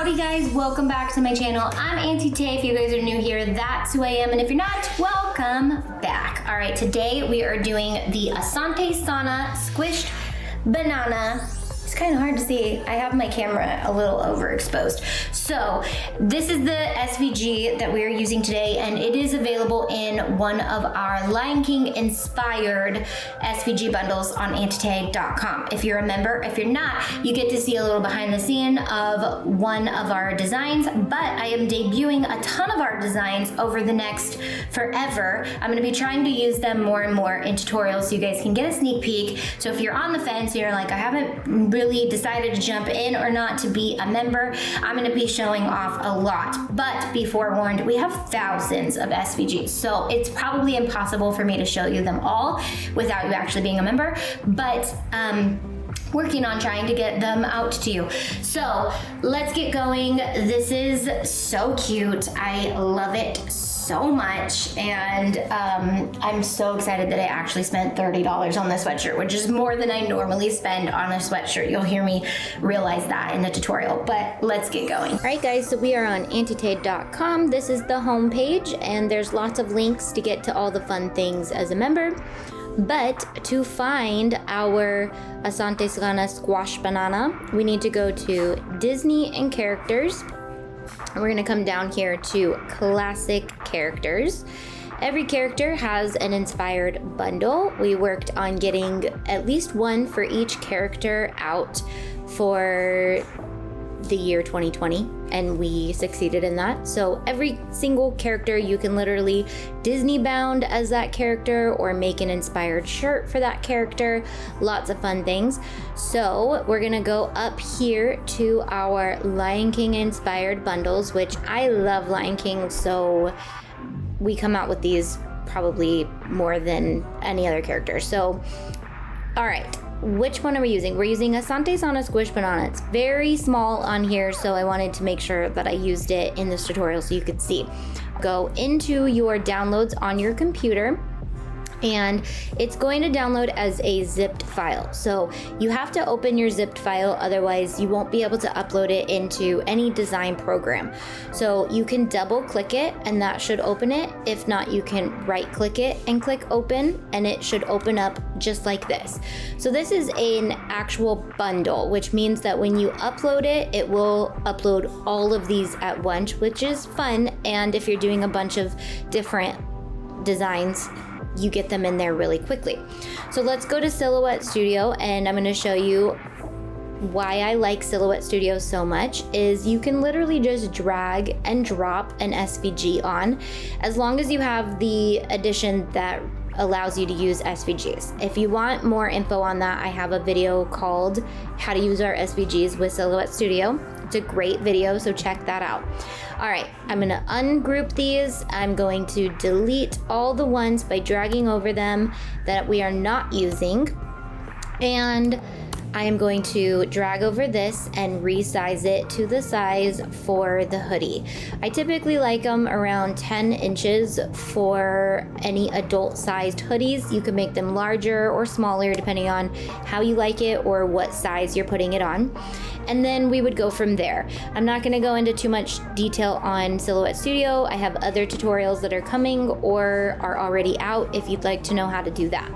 Howdy guys, welcome back to my channel. I'm Auntie Tay. If you guys are new here, that's who I am. And if you're not, welcome back. All right, today we are doing the Asante Sana Squished Banana. It's kind of hard to see. I have my camera a little overexposed. So this is the SVG that we are using today, and it is available in one of our Lion King inspired SVG bundles on AuntieTay.com. If you're a member, if you're not, you get to see a little behind the scene of one of our designs, but I am debuting a ton of our designs over the next forever. I'm gonna be trying to use them more and more in tutorials so you guys can get a sneak peek. So if you're on the fence, you're like, I haven't really decided to jump in or not to be a member, I'm gonna be showing off a lot. But be forewarned, we have thousands of SVGs, so it's probably impossible for me to show you them all without you actually being a member, but working on trying to get them out to you. So let's get going. This is so cute. I love it so much, and I'm so excited that I actually spent $30 on this sweatshirt, which is more than I normally spend on a sweatshirt. You'll hear me realize that in the tutorial, but let's get going. All right guys, so we are on AuntieTay.com. This is the home page, and there's lots of links to get to all the fun things as a member. But to find our Asante Sana Squash Banana, we need to go to Disney and Characters. We're gonna come down here to Classic Characters. Every character has an inspired bundle. We worked on getting at least one for each character out for the year 2020, and we succeeded in that. So every single character you can literally Disney bound as that character or make an inspired shirt for that character. Lots of fun things. So we're gonna go up here to our Lion King inspired bundles, which I love Lion King, so we come out with these probably more than any other character. So all right, which one are we using? We're using Asante Sana Squish Banana. It's very small on here, so I wanted to make sure that I used it in this tutorial so you could see. Go into your downloads on your computer, and it's going to download as a zipped file. So you have to open your zipped file, otherwise you won't be able to upload it into any design program. So you can double click it and that should open it. If not, you can right click it and click open, and it should open up just like this. So this is an actual bundle, which means that when you upload it, it will upload all of these at once, which is fun. And if you're doing a bunch of different designs, you get them in there really quickly. So let's go to Silhouette Studio, and I'm going to show you why I like Silhouette Studio so much. Is you can literally just drag and drop an SVG on, as long as you have the edition that allows you to use SVGs. If you want more info on that, I have a video called How to Use Our SVGs with Silhouette Studio. It's a great video, so check that out. All right, I'm gonna ungroup these. I'm going to delete all the ones by dragging over them that we are not using. And I am going to drag over this and resize it to the size for the hoodie. I typically like them around 10 inches for any adult sized hoodies. You can make them larger or smaller depending on how you like it or what size you're putting it on. And then we would go from there. I'm not gonna go into too much detail on Silhouette Studio. I have other tutorials that are coming or are already out if you'd like to know how to do that.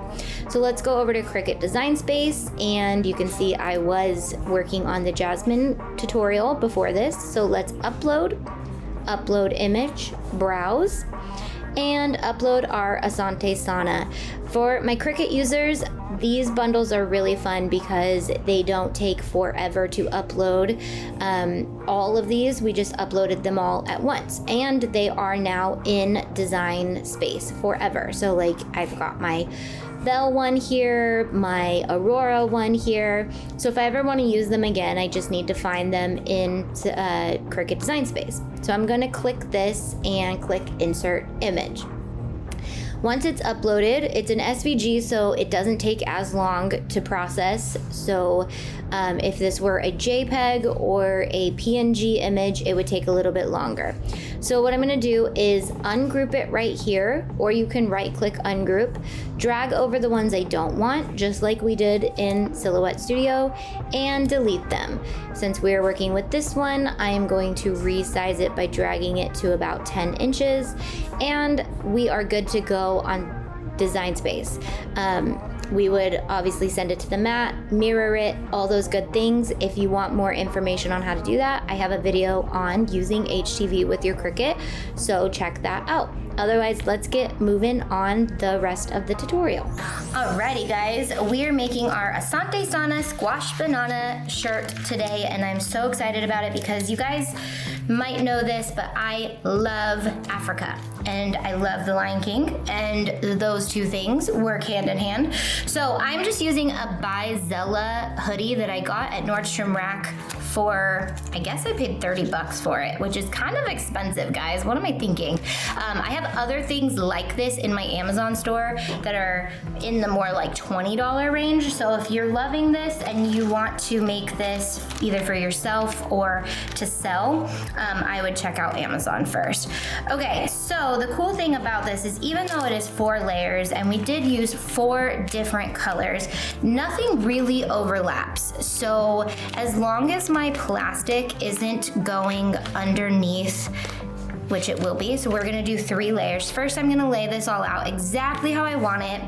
So let's go over to Cricut Design Space, and you can see I was working on the Jasmine tutorial before this. So let's upload image, browse, and upload our Asante Sana. For my Cricut users, these bundles are really fun because they don't take forever to upload. All of these, we just uploaded them all at once, and they are now in Design Space forever. So like I've got my Belle one here, my Aurora one here. So if I ever want to use them again, I just need to find them in Cricut Design Space. So I'm going to click this and click Insert Image. Once it's uploaded, it's an SVG, so it doesn't take as long to process. So if this were a JPEG or a PNG image, it would take a little bit longer. So what I'm gonna do is ungroup it right here, or you can right click ungroup, drag over the ones I don't want, just like we did in Silhouette Studio, and delete them. Since we're working with this one, I am going to resize it by dragging it to about 10 inches, and we are good to go on Design Space. We would obviously send it to the mat, mirror it, all those good things. If you want more information on how to do that, I have a video on using HTV with your Cricut, so check that out. Otherwise, let's get moving on the rest of the tutorial. Alrighty guys, we are making our Asante Sana Squash Banana shirt today, and I'm so excited about it because you guys might know this, but I love Africa and I love the Lion King, and those two things work hand in hand. So I'm just using a By Zella hoodie that I got at Nordstrom Rack for, I guess I paid 30 bucks for it, which is kind of expensive, guys. What am I thinking? I have other things like this in my Amazon store that are in the more like $20 range. So if you're loving this and you want to make this either for yourself or to sell, I would check out Amazon first. Okay, so the cool thing about this is even though it is 4 layers and we did use 4 different colors, nothing really overlaps. So as long as my plastic isn't going underneath, which it will be, so we're gonna do 3 layers. First, I'm gonna lay this all out exactly how I want it.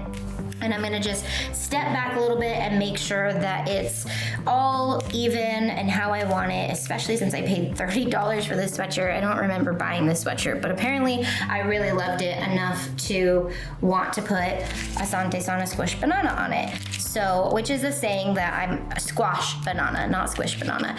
And I'm gonna just step back a little bit and make sure that it's all even and how I want it, especially since I paid $30 for this sweatshirt. I don't remember buying this sweatshirt, but apparently I really loved it enough to want to put Asante Sana Squish Banana on it. So, which is a saying that I'm a squash banana, not squish banana.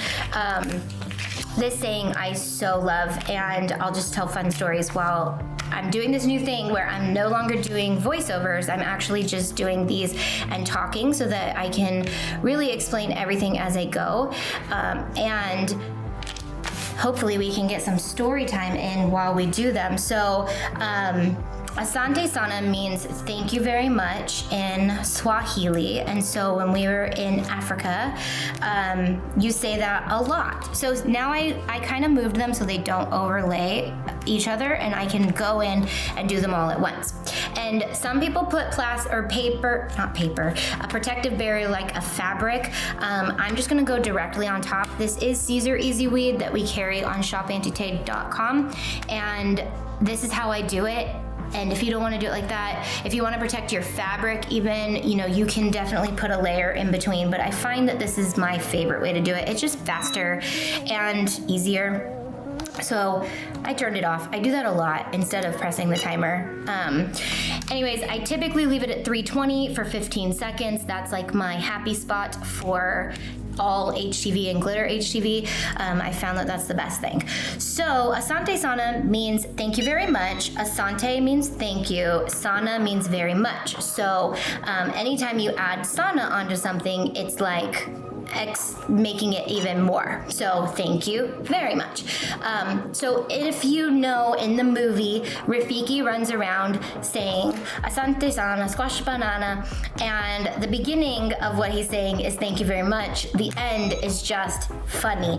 This saying I so love, and I'll just tell fun stories while I'm doing this new thing where I'm no longer doing voiceovers. I'm actually just doing these and talking so that I can really explain everything as I go. And hopefully we can get some story time in while we do them. So, Asante Sana means thank you very much in Swahili, and so when we were in Africa, you say that a lot. So now I kind of moved them so they don't overlay each other, and I can go in and do them all at once. And some people put a protective barrier like a fabric. I'm just gonna go directly on top. This is Caesar Easy Weed that we carry on shopantite.com, and this is how I do it. And if you don't want to do it like that, if you want to protect your fabric even, you can definitely put a layer in between. But I find that this is my favorite way to do it. It's just faster and easier. So I turned it off. I do that a lot instead of pressing the timer. Anyways, I typically leave it at 320 for 15 seconds. That's like my happy spot for all HTV and glitter HTV. I found that that's the best thing. So Asante Sana means thank you very much. Asante means thank you. Sana means very much. So anytime you add Sana onto something, it's like making it even more. So thank you very much. So if you know, in the movie, Rafiki runs around saying Asante Sana Squash Banana, and the beginning of what he's saying is thank you very much. The end is just funny.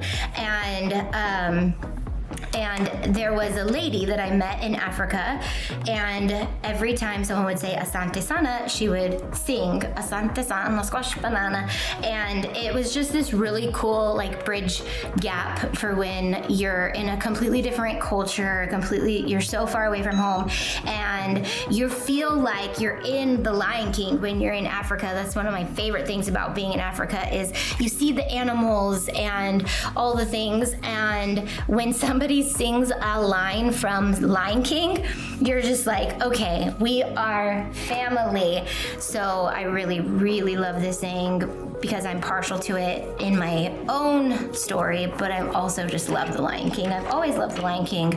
And there was a lady that I met in Africa, and every time someone would say Asante Sana, she would sing Asante Sana Squash Banana, and it was just this really cool like bridge gap for when you're in a completely different culture, you're so far away from home, and you feel like you're in the Lion King when you're in Africa. That's one of my favorite things about being in Africa is you see the animals and all the things, and when somebody sings a line from Lion King, you're just like, okay, we are family. So I really, really love this saying because I'm partial to it in my own story, but I also just love the Lion King. I've always loved the Lion King.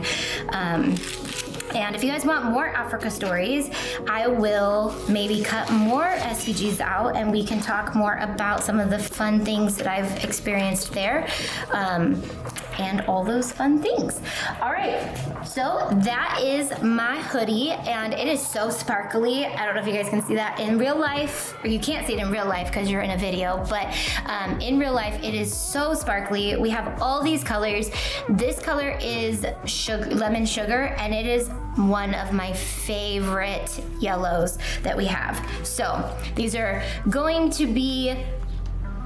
And if you guys want more Africa stories, I will maybe cut more SVGs out and we can talk more about some of the fun things that I've experienced there. And all those fun things. All right, so that is my hoodie, and it is so sparkly. I don't know if you guys can see that in real life, or you can't see it in real life because you're in a video, but in real life, it is so sparkly. We have all these colors. This color is lemon sugar, and it is one of my favorite yellows that we have. So these are going to be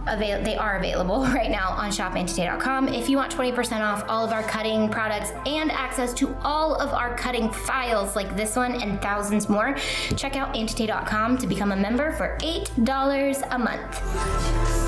they are available right now on shopantite.com. If you want 20% off all of our cutting products and access to all of our cutting files like this one and thousands more, check out Auntie.com to become a member for $8 a month.